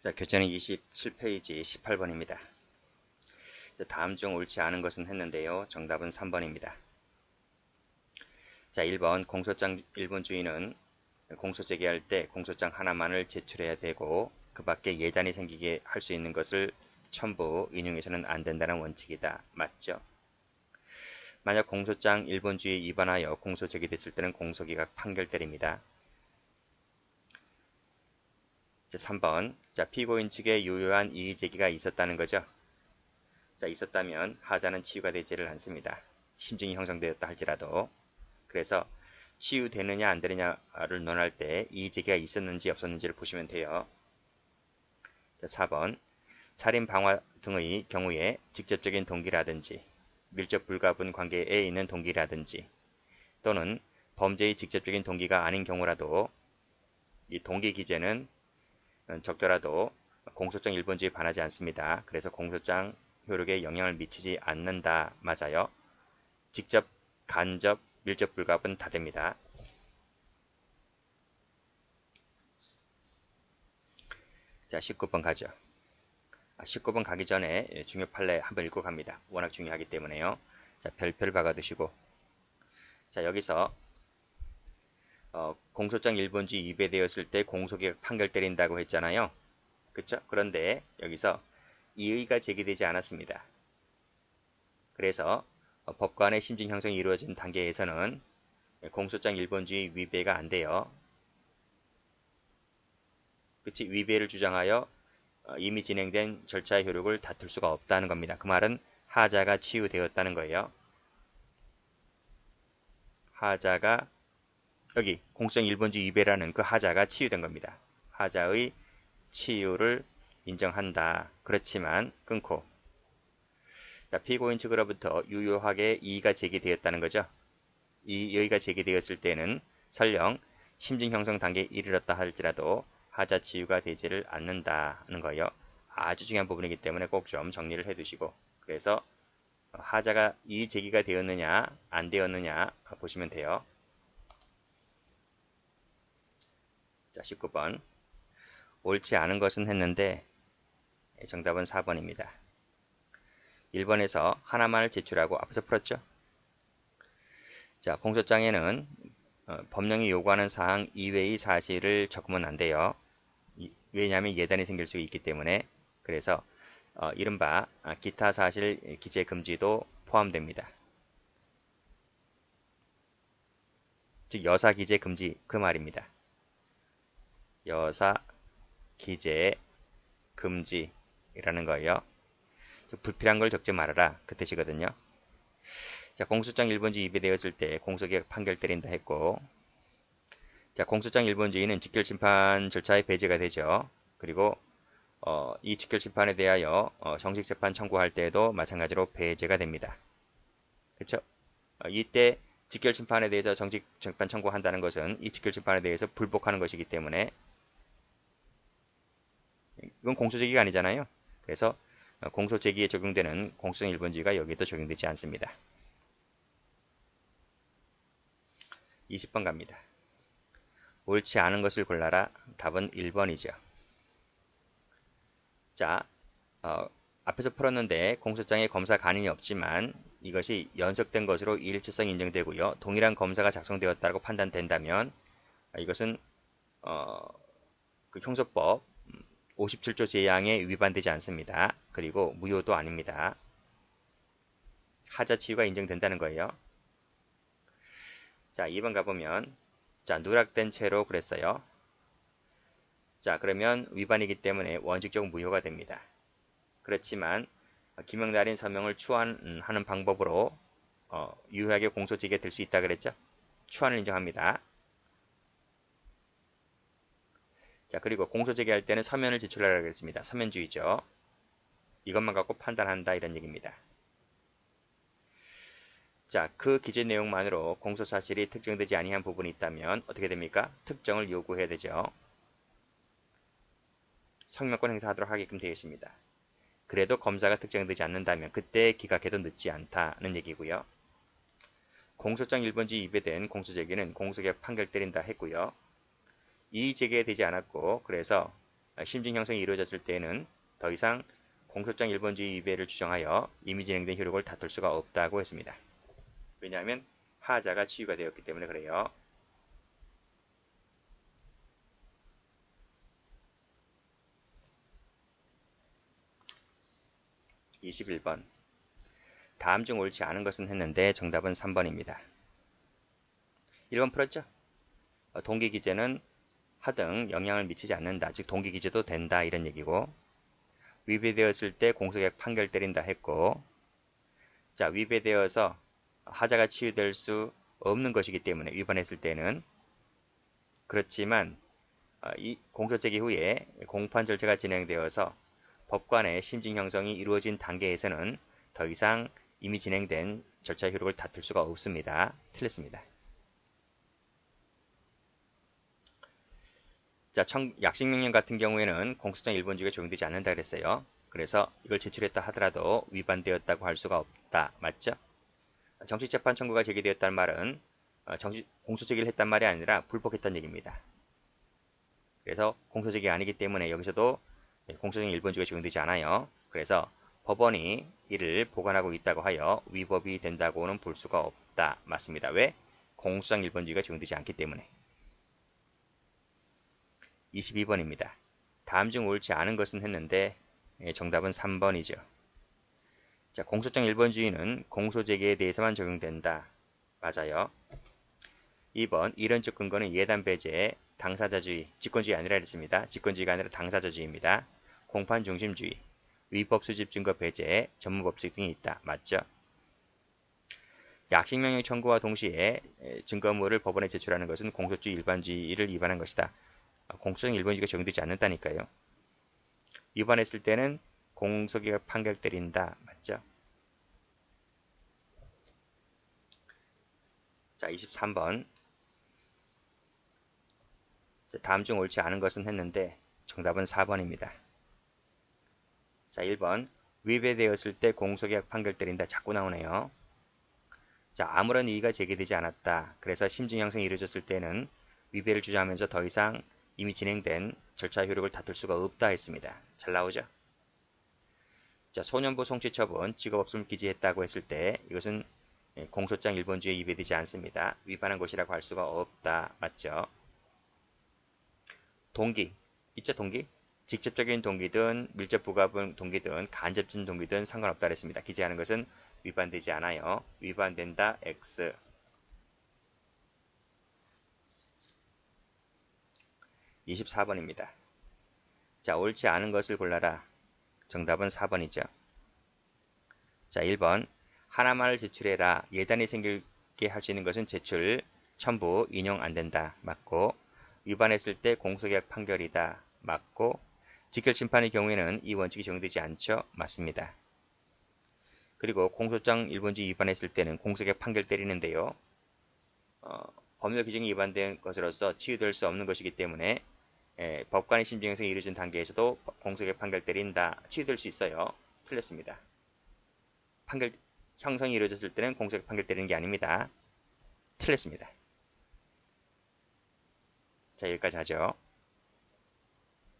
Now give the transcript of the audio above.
자, 교재는 27페이지 18번입니다. 자, 다음 중 옳지 않은 것은 했는데요. 정답은 3번입니다. 자, 1번 공소장 일본주의는 공소 제기할 때 공소장 하나만을 제출해야 되고 그 밖에 예단이 생기게 할 수 있는 것을 첨부, 인용해서는 안 된다는 원칙이다. 맞죠? 만약 공소장 일본주의 위반하여 공소 제기됐을 때는 공소기각 판결 때립니다. 자, 3번. 자, 피고인 측에 유효한 이의제기가 있었다는 거죠. 자, 있었다면 하자는 치유가 되지를 않습니다. 심증이 형성되었다 할지라도. 그래서 치유되느냐 안 되느냐를 논할 때 이의제기가 있었는지 없었는지를 보시면 돼요. 자, 4번. 살인, 방화 등의 경우에 직접적인 동기라든지 밀접 불가분 관계에 있는 동기라든지 또는 범죄의 직접적인 동기가 아닌 경우라도 이 동기 기재는 적더라도 공소장 일본주의에 반하지 않습니다. 그래서 공소장 효력에 영향을 미치지 않는다. 맞아요. 직접, 간접, 밀접 불가분 다 됩니다. 자, 19번 가죠. 19번 가기 전에 중요 판례 한번 읽고 갑니다. 워낙 중요하기 때문에요. 자, 별표를 박아두시고. 자, 여기서 공소장 일본주의 위배되었을 때 공소기각 판결 때린다고 했잖아요. 그쵸? 그런데 여기서 이의가 제기되지 않았습니다. 그래서 법관의 심증 형성이 이루어진 단계에서는 공소장 일본주의 위배가 안 돼요. 그치? 위배를 주장하여 이미 진행된 절차의 효력을 다툴 수가 없다는 겁니다. 그 말은 하자가 치유되었다는 거예요. 하자가 여기 공소장 일본주의 위배라는 그 하자가 치유된 겁니다. 하자의 치유를 인정한다. 그렇지만 끊고 자, 피고인 측으로부터 유효하게 이의가 제기되었다는 거죠. 이 이의가 제기되었을 때는 설령 심증 형성 단계에 이르렀다 할지라도 하자 치유가 되지를 않는다는 거예요. 아주 중요한 부분이기 때문에 꼭 좀 정리를 해 두시고 그래서 하자가 이의 제기가 되었느냐 안 되었느냐 보시면 돼요. 자, 19번. 옳지 않은 것은 했는데 정답은 4번입니다. 1번에서 하나만을 제출하고 앞에서 풀었죠. 자, 공소장에는 법령이 요구하는 사항 이외의 사실을 적으면 안 돼요. 왜냐하면 예단이 생길 수 있기 때문에. 그래서 이른바 기타 사실 기재 금지도 포함됩니다. 즉 여사 기재 금지 그 말입니다. 여사 기재 금지라는 거예요. 불필요한 걸 적지 말아라 그 뜻이거든요. 자, 공소장 일본주의 위배되었을 때 공소기각 판결 때린다 했고 자, 공소장 일본주의는 직결심판 절차에 배제가 되죠. 그리고 이 직결심판에 대하여 정식재판 청구할 때에도 마찬가지로 배제가 됩니다. 그렇죠? 이때 직결심판에 대해서 정식재판 청구한다는 것은 이 직결심판에 대해서 불복하는 것이기 때문에 이건 공소제기가 아니잖아요. 그래서 공소제기에 적용되는 공소장 일본주의가 여기에도 적용되지 않습니다. 20번 갑니다. 옳지 않은 것을 골라라. 답은 1번이죠. 자, 앞에서 풀었는데 공소장에 검사 간인이 없지만 이것이 연속된 것으로 일치성이 인정되고요. 동일한 검사가 작성되었다고 판단된다면 이것은 그 형소법 57조 제양에 위반되지 않습니다. 그리고 무효도 아닙니다. 하자 치유가 인정된다는 거예요. 자, 2번 가보면 자, 누락된 채로 그랬어요. 자, 그러면 위반이기 때문에 원칙적 무효가 됩니다. 그렇지만 기명날인 서명을 추안하는 방법으로 유효하게 공소제기가 될 수 있다 그랬죠. 추안을 인정합니다. 자, 그리고 공소제기할 때는 서면을 제출하라고 그랬습니다. 서면주의죠. 이것만 갖고 판단한다 이런 얘기입니다. 자, 그 기재 내용만으로 공소사실이 특정되지 아니한 부분이 있다면 어떻게 됩니까? 특정을 요구해야 되죠. 성명권 행사하도록 하게끔 되어 있습니다. 그래도 검사가 특정되지 않는다면 그때 기각해도 늦지 않다는 얘기고요. 공소장 일본주의 위배된 공소제기는 공소기각 판결 때린다 했고요. 이의 제기가 되지 않았고 그래서 심증 형성이 이루어졌을 때에는 더 이상 공소장 1번주의 위배를 주장하여 이미 진행된 효력을 다툴 수가 없다고 했습니다. 왜냐하면 하자가 치유가 되었기 때문에 그래요. 21번. 다음 중 옳지 않은 것은 했는데 정답은 3번입니다. 1번 풀었죠? 동기기재는 하등 영향을 미치지 않는다. 즉 동기기재도 된다 이런 얘기고, 위배되었을 때 공소계약 판결 때린다 했고, 자 위배되어서 하자가 치유될 수 없는 것이기 때문에 위반했을 때는, 그렇지만 이 공소 제기 후에 공판 절차가 진행되어서 법관의 심증 형성이 이루어진 단계에서는 더 이상 이미 진행된 절차 효력을 다툴 수가 없습니다. 틀렸습니다. 자, 약식명령 같은 경우에는 공소장 1번주의가 적용되지 않는다 그랬어요. 그래서 이걸 제출했다 하더라도 위반되었다고 할 수가 없다. 맞죠? 정식재판 청구가 제기되었다는 말은 공소제기를 했단 말이 아니라 불복했다는 얘기입니다. 그래서 공소제기가 아니기 때문에 여기서도 공소장 1번주의가 적용되지 않아요. 그래서 법원이 이를 보관하고 있다고 하여 위법이 된다고는 볼 수가 없다. 맞습니다. 왜? 공소장 1번주의가 적용되지 않기 때문에. 22번입니다. 다음 중 옳지 않은 것은 했는데 정답은 3번이죠. 자, 공소장 1번주의는 공소제기에 대해서만 적용된다. 맞아요. 2번 이론적 근거는 예단 배제, 당사자주의, 직권주의 아니라 했습니다. 직권주의가 아니라 당사자주의입니다. 공판 중심주의, 위법 수집 증거 배제, 전무법칙 등이 있다. 맞죠? 약식명령 청구와 동시에 증거물을 법원에 제출하는 것은 공소주의 일반주의를 위반한 것이다. 공소장 1번주의가 적용되지 않는다니까요. 위반했을 때는 공소기각 판결 때린다. 맞죠? 자, 23번. 다음 중 옳지 않은 것은 했는데 정답은 4번입니다. 자, 1번. 위배되었을 때 공소기각 판결 때린다. 자꾸 나오네요. 자, 아무런 이의가 제기되지 않았다. 그래서 심증 형성이 이루어졌을 때는 위배를 주장하면서 더 이상 이미 진행된 절차 효력을 다툴 수가 없다 했습니다. 잘 나오죠? 자, 소년부 송치처분, 직업없음을 기재했다고 했을 때 이것은 공소장 1번주의에 위배되지 않습니다. 위반한 것이라고 할 수가 없다. 맞죠? 동기, 있죠 동기? 직접적인 동기든 밀접부가분 동기든 간접적인 동기든 상관없다 그랬습니다. 기재하는 것은 위반되지 않아요. 위반된다. X. 24번입니다. 자, 옳지 않은 것을 골라라. 정답은 4번이죠. 자, 1번. 하나만을 제출해라. 예단이 생기게 할 수 있는 것은 제출, 첨부, 인용 안 된다. 맞고, 위반했을 때 공소계약 판결이다. 맞고, 직결심판의 경우에는 이 원칙이 적용되지 않죠. 맞습니다. 그리고 공소장 1번주의 위반했을 때는 공소계약 판결 때리는데요. 법률 규정이 위반된 것으로서 치유될 수 없는 것이기 때문에 법관의 심증 형성이 이루어진 단계에서도 공소계약 판결 때린다. 치유될 수 있어요. 틀렸습니다. 판결 형성이 이루어졌을 때는 공소계약 판결 때리는 게 아닙니다. 틀렸습니다. 자, 여기까지 하죠.